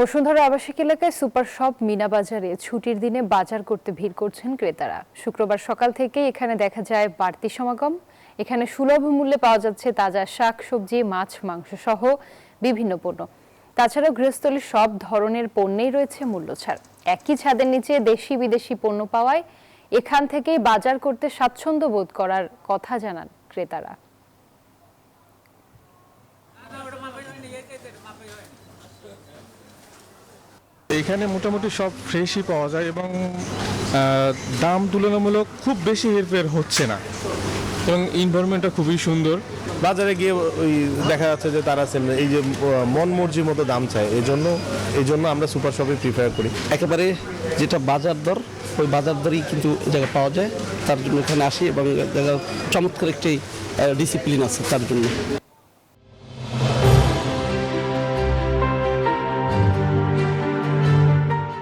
বসুন্ধরা আবাসিক এলাকায় super shop Mina বাজারে ছুটির দিনে বাজার করতে ভিড় করছেন ক্রেতারা। শুক্রবার সকাল থেকেই এখানে দেখা যায় বাড়তি সমাগম। এখানে সুলভ মূল্যে পাওয়া যাচ্ছে তাজা শাক সবজি, মাছ, মাংস সহ বিভিন্ন পণ্য। তাছাড়াও গৃহস্থলীর সব ধরনের পণ্যেই রয়েছে মূল্য ছাড়। একই ছাদের নিচে দেশি বিদেশি পণ্য পাওয়ায় এখান থেকেই বাজার করতে স্বাচ্ছন্দ্য বোধ করার কথা জানান ক্রেতারা। এখানে মোটামুটি সব ফ্রেশই পাওয়া যায় এবং দাম তুলনামূলক খুব বেশি হেরফের হচ্ছে না এবং এনভায়রনমেন্টটা খুবই সুন্দর। বাজারে গিয়ে ওই দেখা যাচ্ছে যে তারা এই যে মন মর্জির মতো দাম চায়, এই জন্য আমরা সুপার শপে প্রিফার করি। একেবারে যেটা বাজার দর, ওই বাজার দরই কিন্তু এই জায়গায় পাওয়া যায়। তার জন্য এখানে আসি এবং চমৎকার একটি ডিসিপ্লিন আছে তার জন্য।